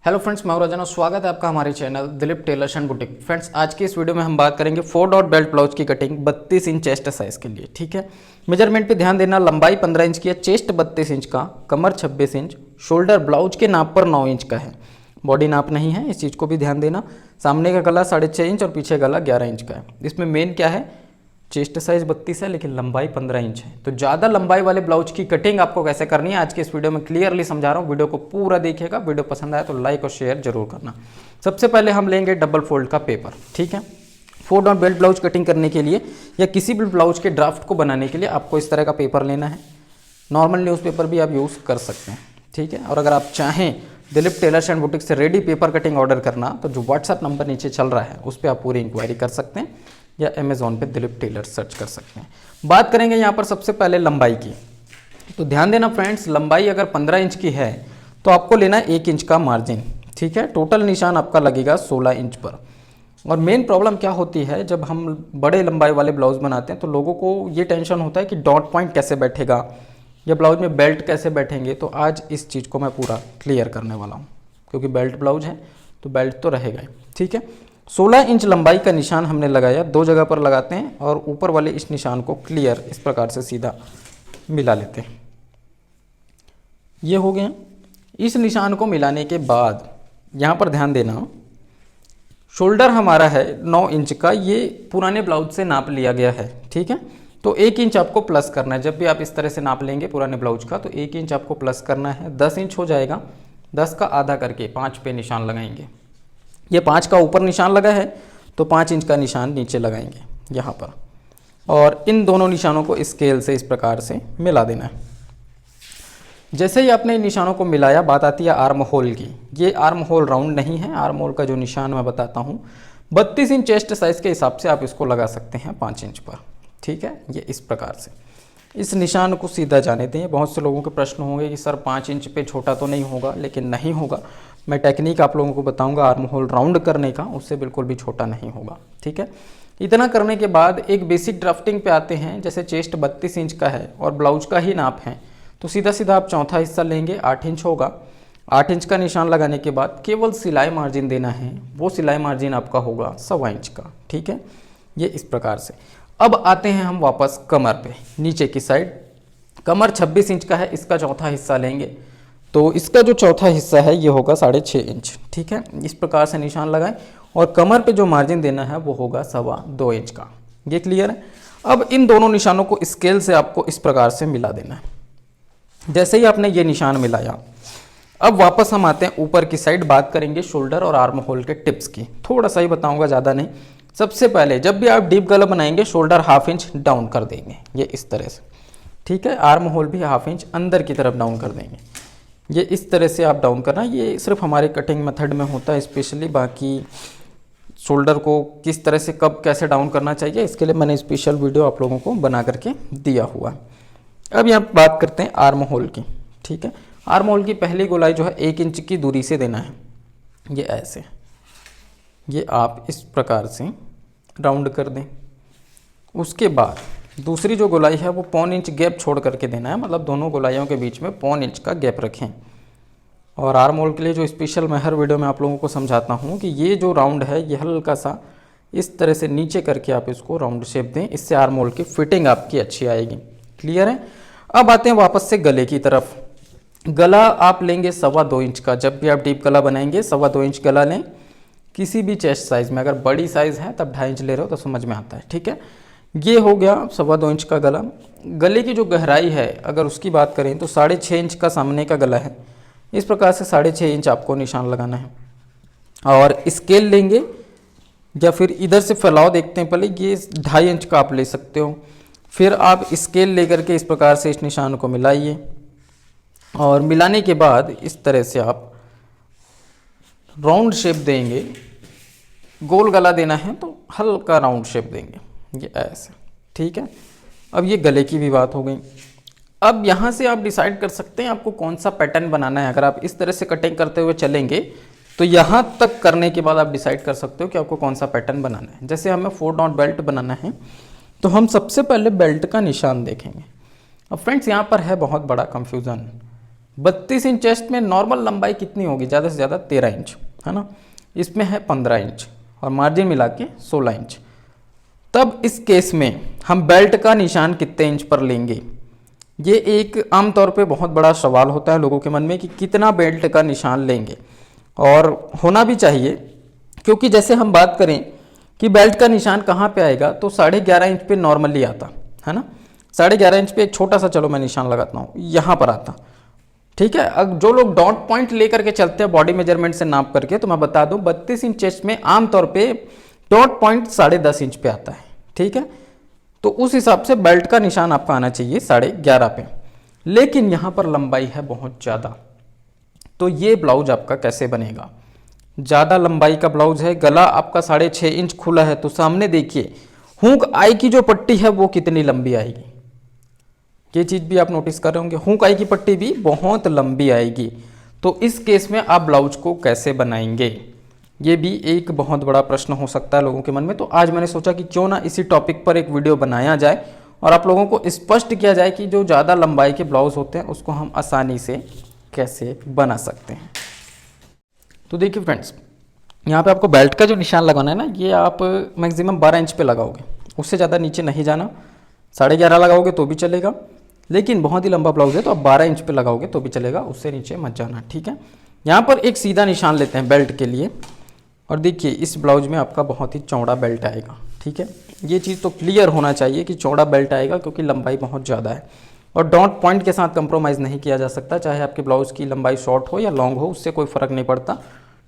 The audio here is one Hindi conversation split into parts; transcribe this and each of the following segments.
हेलो फ्रेंड्स, मैं राजन और स्वागत है आपका हमारे channel Dilip tailors and boutique. Friends, आज की इस वीडियो में हम बात करेंगे 4 डॉट बेल्ट ब्लाउज की कटिंग 32 इंच चेस्ट साइज के लिए। ठीक है, मेजरमेंट पे ध्यान देना। लंबाई 15 इंच की है, चेस्ट 32 इंच का, कमर 26 इंच, शोल्डर ब्लाउज के नाप पर 9 इंच का है, बॉडी नाप नहीं है, इस चीज़ को भी ध्यान देना। सामने का गला 6.5 इंच और पीछे गला 11 इंच का है। इसमें मेन क्या है, चेस्ट साइज 32 है लेकिन लंबाई 15 इंच है। तो ज़्यादा लंबाई वाले ब्लाउज की कटिंग आपको कैसे करनी है आज के इस वीडियो में क्लियरली समझा रहा हूँ। वीडियो को पूरा देखिएगा, वीडियो पसंद आए तो लाइक और शेयर जरूर करना। सबसे पहले हम लेंगे डबल फोल्ड का पेपर। ठीक है, 4 डॉट बेल्ट ब्लाउज कटिंग करने के लिए या किसी भी ब्लाउज के ड्राफ्ट को बनाने के लिए आपको इस तरह का पेपर लेना है। नॉर्मल न्यूज़पेपर भी आप यूज़ कर सकते हैं। ठीक है, और अगर आप चाहें दिलीप टेलर्स एंड बुटीक से रेडी पेपर कटिंग ऑर्डर करना तो जो व्हाट्सएप नंबर नीचे चल रहा है उस पर आप पूरी इंक्वायरी कर सकते हैं या अमेजोन पे दिलीप टेलर्स सर्च कर सकते हैं। बात करेंगे यहाँ पर सबसे पहले लंबाई की। तो ध्यान देना फ्रेंड्स, लंबाई अगर 15 इंच की है तो आपको लेना 1 इंच का मार्जिन। ठीक है, टोटल निशान आपका लगेगा 16 इंच पर। और मेन प्रॉब्लम क्या होती है, जब हम बड़े लंबाई वाले ब्लाउज बनाते हैं तो लोगों को ये टेंशन होता है कि डॉट पॉइंट कैसे बैठेगा या ब्लाउज में बेल्ट कैसे बैठेंगे। तो आज इस चीज़ को मैं पूरा क्लियर करने वाला हूँ, क्योंकि बेल्ट ब्लाउज है तो बेल्ट तो रहेगा ही। ठीक है, 16 इंच लंबाई का निशान हमने लगाया, 2 जगह पर लगाते हैं और ऊपर वाले इस निशान को क्लियर इस प्रकार से सीधा मिला लेते हैं। ये हो गया। इस निशान को मिलाने के बाद यहाँ पर ध्यान देना, शोल्डर हमारा है 9 इंच का, ये पुराने ब्लाउज से नाप लिया गया है। ठीक है, तो 1 इंच आपको प्लस करना है। जब भी आप इस तरह से नाप लेंगे पुराने ब्लाउज का तो 1 इंच आपको प्लस करना है। 10 इंच हो जाएगा, 10 का आधा करके 5 पे निशान लगाएंगे। ये 5 का ऊपर निशान लगा है तो 5 इंच का निशान नीचे लगाएंगे यहाँ पर, और इन दोनों निशानों को स्केल से इस प्रकार से मिला देना है। जैसे ही आपने इन निशानों को मिलाया, बात आती है आर्म होल की। ये आर्म होल राउंड नहीं है, आर्म होल का जो निशान मैं बताता हूँ 32 इंच चेस्ट साइज के हिसाब से आप इसको लगा सकते हैं 5 इंच पर। ठीक है, ये इस प्रकार से इस निशान को सीधा जाने दें। बहुत से लोगों के प्रश्न होंगे कि सर 5 इंच पे छोटा तो नहीं होगा, लेकिन नहीं होगा। मैं टेक्निक आप लोगों को बताऊंगा आर्म होल राउंड करने का, उससे बिल्कुल भी छोटा नहीं होगा। ठीक है, इतना करने के बाद एक बेसिक ड्राफ्टिंग पे आते हैं। जैसे चेस्ट 32 इंच का है और ब्लाउज का ही नाप है तो सीधा सीधा आप चौथा हिस्सा लेंगे, 8 इंच होगा। 8 इंच का निशान लगाने के बाद केवल सिलाई मार्जिन देना है, वो सिलाई मार्जिन आपका होगा 1.25 इंच का। ठीक है, ये इस प्रकार से। अब आते हैं हम वापस कमर पे, नीचे की साइड। कमर 26 इंच का है, इसका चौथा हिस्सा लेंगे तो इसका जो चौथा हिस्सा है ये होगा 6.5 इंच। ठीक है, इस प्रकार से निशान लगाएं और कमर पे जो मार्जिन देना है वो होगा 2.25 इंच का। ये क्लियर है। अब इन दोनों निशानों को स्केल से आपको इस प्रकार से मिला देना है। जैसे ही आपने ये निशान मिलाया, अब वापस हम आते हैं ऊपर की साइड। बात करेंगे शोल्डर और आर्म होल के टिप्स की। थोड़ा सा ही बताऊंगा, ज़्यादा नहीं। सबसे पहले जब भी आप डीप गला बनाएंगे शोल्डर 1/2 इंच डाउन कर देंगे, ये इस तरह से। ठीक है, आर्म होल भी 1/2 इंच अंदर की तरफ डाउन कर देंगे, ये इस तरह से आप डाउन करना। ये सिर्फ हमारे कटिंग मेथड में होता है स्पेशली, बाकी शोल्डर को किस तरह से कब कैसे डाउन करना चाहिए इसके लिए मैंने स्पेशल वीडियो आप लोगों को बना करके दिया हुआ है। अब यहाँ बात करते हैं आर्म होल की। ठीक है, आर्म होल की पहली गोलाई जो है 1 इंच की दूरी से देना है, ये ऐसे। ये आप इस प्रकार से राउंड कर दें। उसके बाद दूसरी जो गोलाई है वो 1.25 इंच गैप छोड़ करके देना है, मतलब दोनों गोलाइयों के बीच में 1.25 इंच का गैप रखें। और आर्म होल के लिए जो स्पेशल मैं हर वीडियो में आप लोगों को समझाता हूँ कि ये जो राउंड है ये हल्का सा इस तरह से नीचे करके आप इसको राउंड शेप दें, इससे आर्म होल की फिटिंग आपकी अच्छी आएगी। क्लियर है। अब आते हैं वापस से गले की तरफ। गला आप लेंगे 2.25 इंच का। जब भी आप डीप गला बनाएंगे 2.25 इंच गला लें, किसी भी चेस्ट साइज में। अगर बड़ी साइज है तब 2.5 इंच ले रहे हो तो समझ में आता है। ठीक है, ये हो गया 2.25 इंच का गला। गले की जो गहराई है अगर उसकी बात करें तो 6.5 इंच का सामने का गला है, इस प्रकार से 6.5 इंच आपको निशान लगाना है। और स्केल लेंगे या फिर इधर से फैलाव देखते हैं पहले, ये 2.5 इंच का आप ले सकते हो। फिर आप स्केल लेकर के इस प्रकार से इस निशान को मिलाइए और मिलाने के बाद इस तरह से आप राउंड शेप देंगे। गोल गला देना है तो हल्का राउंड शेप देंगे, ये ऐसे। ठीक है, अब ये गले की भी बात हो गई। अब यहाँ से आप डिसाइड कर सकते हैं आपको कौन सा पैटर्न बनाना है। अगर आप इस तरह से कटिंग करते हुए चलेंगे तो यहाँ तक करने के बाद आप डिसाइड कर सकते हो कि आपको कौन सा पैटर्न बनाना है। जैसे हमें 4 डॉट बेल्ट बनाना है तो हम सबसे पहले बेल्ट का निशान देखेंगे। अब फ्रेंड्स यहाँ पर है बहुत बड़ा कंफ्यूजन। 32 इंच चेस्ट में नॉर्मल लंबाई कितनी होगी, ज़्यादा से ज़्यादा 13 इंच, है ना। इसमें है 15 इंच और मार्जिन मिला के 16 इंच। तब इस केस में हम बेल्ट का निशान कितने इंच पर लेंगे, ये एक आमतौर पे बहुत बड़ा सवाल होता है लोगों के मन में कि कितना बेल्ट का निशान लेंगे, और होना भी चाहिए, क्योंकि जैसे हम बात करें कि बेल्ट का निशान कहाँ पे आएगा, तो 11.5 इंच पे नॉर्मली आता है ना। 11.5 इंच पे एक छोटा सा, चलो मैं निशान लगाता हूँ, यहाँ पर आता, ठीक है। अब जो लोग डॉट पॉइंट लेकर के चलते हैं बॉडी मेजरमेंट से नाप करके, तो मैं बता दूं 32 इंच चेस्ट में आमतौर पे डॉट पॉइंट 10.5 इंच पे आता है, ठीक है। तो उस हिसाब से बेल्ट का निशान आपका आना चाहिए 11.5 पे। लेकिन यहाँ पर लंबाई है बहुत ज़्यादा, तो ये ब्लाउज आपका कैसे बनेगा। ज़्यादा लंबाई का ब्लाउज है, गला आपका 6.5 इंच खुला है, तो सामने देखिए हुक आई की जो पट्टी है वो कितनी लंबी आएगी, ये चीज़ भी आप नोटिस कर रहे होंगे, हुक आई की पट्टी भी बहुत लंबी आएगी। तो इस केस में आप ब्लाउज को कैसे बनाएंगे, ये भी एक बहुत बड़ा प्रश्न हो सकता है लोगों के मन में। तो आज मैंने सोचा कि क्यों ना इसी टॉपिक पर एक वीडियो बनाया जाए और आप लोगों को स्पष्ट किया जाए कि जो ज़्यादा लंबाई के ब्लाउज होते हैं उसको हम आसानी से कैसे बना सकते हैं। तो देखिए फ्रेंड्स, यहाँ पे आपको बेल्ट का जो निशान लगाना है ना, ये आप मैक्सिमम 12 इंच पे लगाओगे, उससे ज़्यादा नीचे नहीं जाना। 11.5 लगाओगे तो भी चलेगा, लेकिन बहुत ही लंबा ब्लाउज है तो आप 12 इंच पे लगाओगे तो भी चलेगा, उससे नीचे मत जाना, ठीक है। यहाँ पर एक सीधा निशान लेते हैं बेल्ट के लिए, और देखिए इस ब्लाउज में आपका बहुत ही चौड़ा बेल्ट आएगा, ठीक है। ये चीज़ तो क्लियर होना चाहिए कि चौड़ा बेल्ट आएगा, क्योंकि लंबाई बहुत ज़्यादा है और डॉट पॉइंट के साथ कंप्रोमाइज़ नहीं किया जा सकता, चाहे आपके ब्लाउज की लंबाई शॉर्ट हो या लॉन्ग हो, उससे कोई फ़र्क नहीं पड़ता।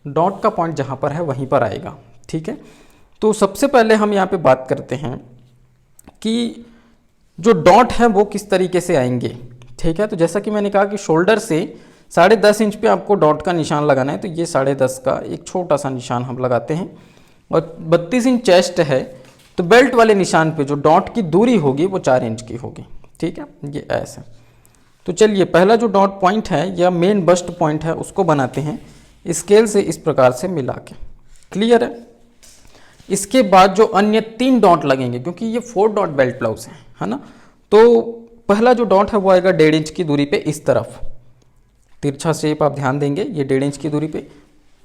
डॉट का पॉइंट जहाँ पर है वहीं पर आएगा, ठीक है। तो सबसे पहले हम यहाँ पे बात करते हैं कि जो डॉट है वो किस तरीके से आएंगे, ठीक है। तो जैसा कि मैंने कहा कि शोल्डर से 10.5 इंच पे आपको डॉट का निशान लगाना है, तो ये 10.5 का एक छोटा सा निशान हम लगाते हैं। और 32 इंच चेस्ट है, तो बेल्ट वाले निशान पे जो डॉट की दूरी होगी वो 4 इंच की होगी, ठीक है, ये ऐसे। तो चलिए पहला जो डॉट पॉइंट है या मेन बस्ट पॉइंट है उसको बनाते हैं स्केल से इस प्रकार से मिला के, क्लियर है। इसके बाद जो अन्य 3 डॉट लगेंगे, क्योंकि ये 4 डॉट बेल्ट ब्लाउज है ना, तो पहला जो डॉट है वो आएगा 1.5 इंच की दूरी पे इस तरफ, तिरछा शेप आप ध्यान देंगे, ये 1.5 इंच की दूरी पे।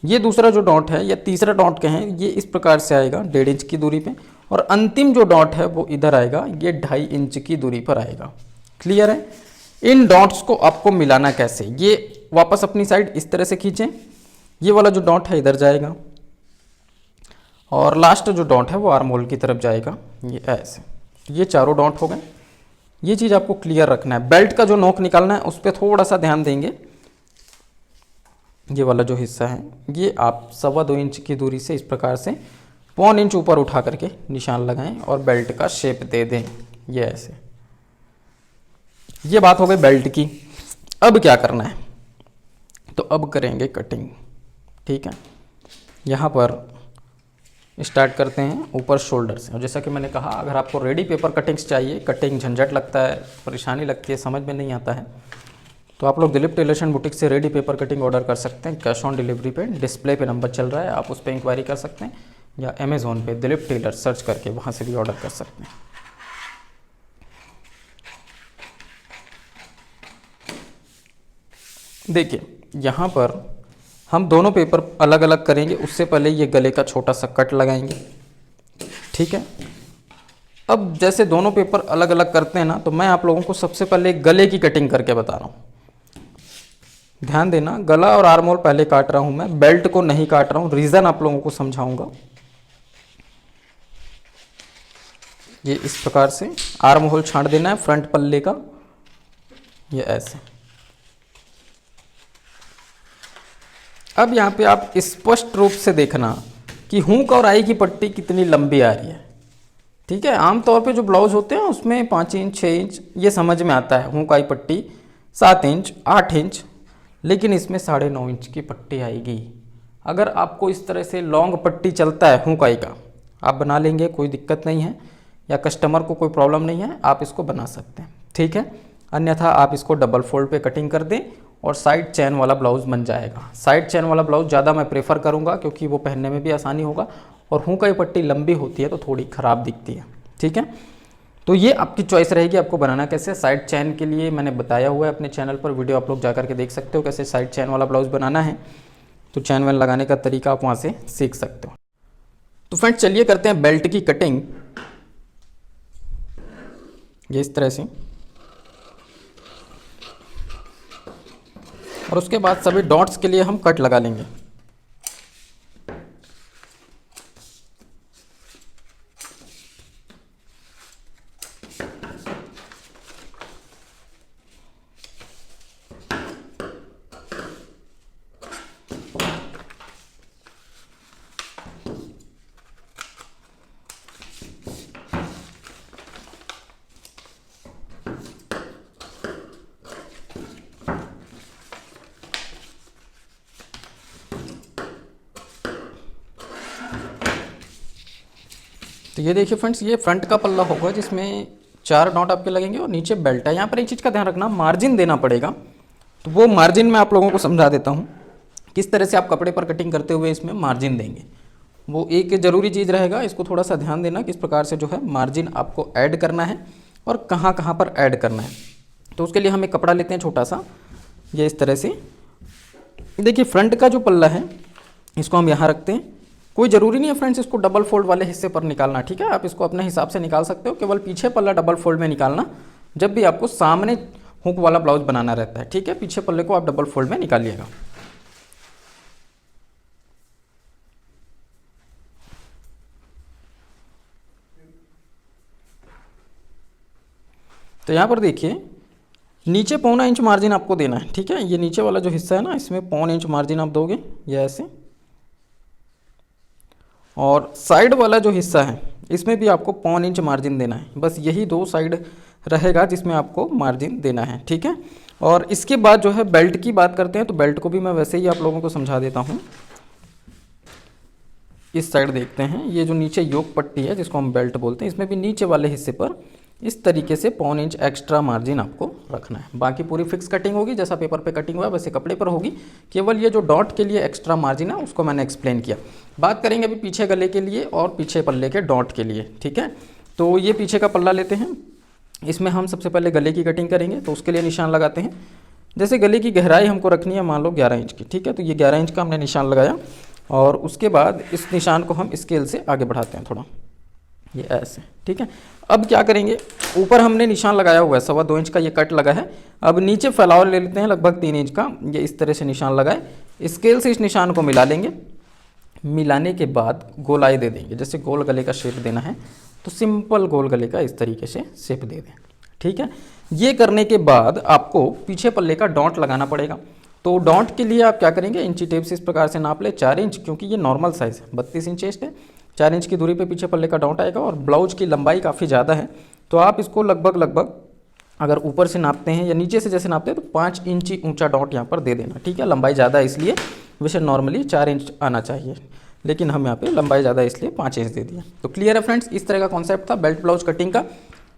ये दूसरा जो डॉट है या तीसरा डॉट कहें, ये इस प्रकार से आएगा 1.5 इंच की दूरी पे, और अंतिम जो डॉट है वो इधर आएगा, ये 2.5 इंच की दूरी पर आएगा, क्लियर है। इन डॉट्स को आपको मिलाना कैसे, ये वापस अपनी साइड इस तरह से खींचें, ये वाला जो डॉट है इधर जाएगा और लास्ट जो डॉट है वो आर्म होल की तरफ जाएगा, ये ऐसे। ये चारों डॉट हो गए, ये चीज़ आपको क्लियर रखना है। बेल्ट का जो नोक निकालना है उस पर थोड़ा सा ध्यान देंगे, ये वाला जो हिस्सा है ये आप 2.25 इंच की दूरी से इस प्रकार से 1 इंच ऊपर उठा करके निशान लगाएं और बेल्ट का शेप दे दें, ये ऐसे। ये बात हो गई बेल्ट की। अब क्या करना है, तो अब करेंगे कटिंग, ठीक है। यहाँ पर स्टार्ट करते हैं ऊपर शोल्डर से, और जैसा कि मैंने कहा अगर आपको रेडी पेपर कटिंग्स चाहिए, कटिंग झंझट लगता है, परेशानी लगती है, समझ में नहीं आता है, तो आप लोग दिलीप टेलर्स एंड बुटीक से रेडी पेपर कटिंग ऑर्डर कर सकते हैं कैश ऑन डिलीवरी पे। डिस्प्ले पे नंबर चल रहा है, आप उस पर इंक्वायरी कर सकते हैं, या अमेज़ोन पे दिलीप टेलर्स सर्च करके वहाँ से भी ऑर्डर कर सकते हैं। देखिए यहाँ पर हम दोनों पेपर अलग अलग करेंगे, उससे पहले ये गले का छोटा सा कट लगाएंगे, ठीक है। अब जैसे दोनों पेपर अलग अलग करते हैं ना, तो मैं आप लोगों को सबसे पहले गले की कटिंग करके बता रहा हूँ, ध्यान देना। गला और आर्म होल पहले काट रहा हूँ मैं, बेल्ट को नहीं काट रहा हूँ, रीज़न आप लोगों को समझाऊंगा। ये इस प्रकार से आर्म होल छांट देना है फ्रंट पल्ले का, ये ऐसे। अब यहाँ पे आप स्पष्ट रूप से देखना कि हुक और आई की पट्टी कितनी लंबी आ रही है, ठीक है। आमतौर पे जो ब्लाउज होते हैं उसमें 5 इंच 6 इंच ये समझ में आता है, हुक आई पट्टी 7 इंच 8 इंच, लेकिन इसमें 9.5 इंच की पट्टी आएगी। अगर आपको इस तरह से लॉन्ग पट्टी चलता है हुक आई का, आप बना लेंगे, कोई दिक्कत नहीं है, या कस्टमर को कोई प्रॉब्लम नहीं है, आप इसको बना सकते हैं, ठीक है। अन्यथा आप इसको डबल फोल्ड पे कटिंग कर दें और साइड चैन वाला ब्लाउज बन जाएगा। साइड चैन वाला ब्लाउज ज़्यादा मैं प्रेफर करूँगा, क्योंकि वो पहनने में भी आसानी होगा, और हुक की पट्टी लंबी होती है तो थोड़ी ख़राब दिखती है, ठीक है। तो ये आपकी चॉइस रहेगी आपको बनाना कैसे। साइड चैन के लिए मैंने बताया हुआ है अपने चैनल पर, वीडियो आप लोग जा करके देख सकते हो कैसे साइड चैन वाला ब्लाउज बनाना है। तो चैन वैन लगाने का तरीका आप वहाँ से सीख सकते हो। तो फ्रेंड्स चलिए करते हैं बेल्ट की कटिंग। ये इस तरह से, और उसके बाद सभी डॉट्स के लिए हम कट लगा लेंगे। तो ये देखिए फ्रेंड्स, ये फ्रंट का पल्ला होगा जिसमें 4 डॉट आपके लगेंगे और नीचे बेल्ट है। यहाँ पर एक चीज़ का ध्यान रखना, मार्जिन देना पड़ेगा। तो वो मार्जिन मैं आप लोगों को समझा देता हूँ किस तरह से आप कपड़े पर कटिंग करते हुए इसमें मार्जिन देंगे। वो एक ज़रूरी चीज़ रहेगा, इसको थोड़ा सा ध्यान देना किस प्रकार से जो है मार्जिन आपको ऐड करना है और कहाँ कहाँ पर ऐड करना है। तो उसके लिए हम एक कपड़ा लेते हैं छोटा सा, ये इस तरह से। देखिए फ्रंट का जो पल्ला है इसको हम यहाँ रखते हैं। कोई ज़रूरी नहीं है फ्रेंड्स इसको डबल फोल्ड वाले हिस्से पर निकालना, ठीक है। आप इसको अपने हिसाब से निकाल सकते हो, केवल पीछे पल्ला डबल फोल्ड में निकालना जब भी आपको सामने हुक वाला ब्लाउज बनाना रहता है, ठीक है। पीछे पल्ले को आप डबल फोल्ड में निकालिएगा। तो यहाँ पर देखिए नीचे 1.25 इंच मार्जिन आपको देना है, ठीक है। ये नीचे वाला जो हिस्सा है ना, इसमें 1.25 इंच मार्जिन आप दोगे, ये ऐसे। और साइड वाला जो हिस्सा है इसमें भी आपको 1.25 इंच मार्जिन देना है। बस यही 2 साइड रहेगा जिसमें आपको मार्जिन देना है, ठीक है। और इसके बाद जो है बेल्ट की बात करते हैं। तो बेल्ट को भी मैं वैसे ही आप लोगों को समझा देता हूँ। इस साइड देखते हैं, ये जो नीचे योक पट्टी है जिसको हम बेल्ट बोलते हैं, इसमें भी नीचे वाले हिस्से पर इस तरीके से 1.25 इंच एक्स्ट्रा मार्जिन आपको रखना है। बाकी पूरी फिक्स कटिंग होगी, जैसा पेपर पे कटिंग हुआ है वैसे कपड़े पर होगी। केवल ये जो डॉट के लिए एक्स्ट्रा मार्जिन है उसको मैंने एक्सप्लेन किया। बात करेंगे अभी पीछे गले के लिए और पीछे पल्ले के डॉट के लिए, ठीक है। तो ये पीछे का पल्ला लेते हैं, इसमें हम सबसे पहले गले की कटिंग करेंगे। तो उसके लिए निशान लगाते हैं। जैसे गले की गहराई हमको रखनी है मान लो 11 इंच की, ठीक है। तो ये 11 इंच का हमने निशान लगाया और उसके बाद इस निशान को हम स्केल से आगे बढ़ाते हैं थोड़ा, ये ऐसे, ठीक है। अब क्या करेंगे, ऊपर हमने निशान लगाया हुआ है 2.25 इंच का, ये कट लगा है। अब नीचे फैलाव ले लेते हैं लगभग 3 इंच का, ये इस तरह से निशान लगाए। स्केल से इस निशान को मिला लेंगे। मिलाने के बाद गोलाई दे देंगे, जैसे गोल गले का शेप देना है तो सिंपल गोल गले का इस तरीके से शेप दे दें, ठीक है। ये करने के बाद आपको पीछे पल्ले का डॉट लगाना पड़ेगा। तो डॉट के लिए आप क्या करेंगे, इंची टेप से इस प्रकार से नाप ले 4 इंच, क्योंकि ये नॉर्मल साइज़ है, 32 इंच चेस्ट है। 4 इंच की दूरी पे पीछे पल्ले का डॉट आएगा और ब्लाउज की लंबाई काफ़ी ज़्यादा है तो आप इसको लगभग अगर ऊपर से नापते हैं या नीचे से जैसे नापते हैं तो 5 इंची ऊंचा डॉट यहाँ पर दे देना, ठीक है। लंबाई ज़्यादा है इसलिए, वैसे नॉर्मली 4 इंच आना चाहिए, लेकिन हम यहाँ पे लंबाई ज़्यादा इसलिए 5 इंच दे दिया। तो क्लियर है फ्रेंड्स, इस तरह का कॉन्सेप्ट था बेल्ट ब्लाउज कटिंग का।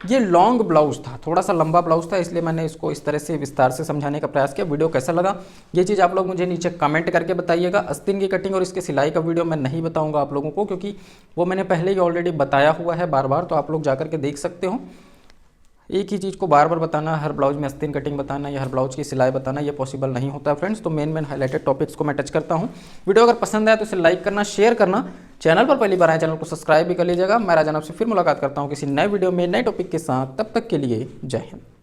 ये लॉन्ग ब्लाउज था, थोड़ा सा लंबा ब्लाउज था, इसलिए मैंने इसको इस तरह से विस्तार से समझाने का प्रयास किया। वीडियो कैसा लगा ये चीज़ आप लोग मुझे नीचे कमेंट करके बताइएगा। आस्तीन की कटिंग और इसके सिलाई का वीडियो मैं नहीं बताऊंगा आप लोगों को, क्योंकि वो मैंने पहले ही ऑलरेडी बताया हुआ है बार बार, तो आप लोग जाकर के देख सकते हो। एक ही चीज़ को बार बार बताना, हर ब्लाउज में आस्तीन कटिंग बताना या हर ब्लाउज की सिलाई बताना, ये पॉसिबल नहीं होता है फ्रेंड्स। तो मेन हाईलाइटेड टॉपिक्स को मैं टच करता हूँ। वीडियो अगर पसंद आए तो इसे लाइक करना, शेयर करना, चैनल पर पहली बार आए चैनल को सब्सक्राइब भी कर लीजिएगा। मैं राजन आपसे फिर मुलाकात करता हूँ किसी नए वीडियो में नए टॉपिक के साथ, तब तक के लिए जय हिंद।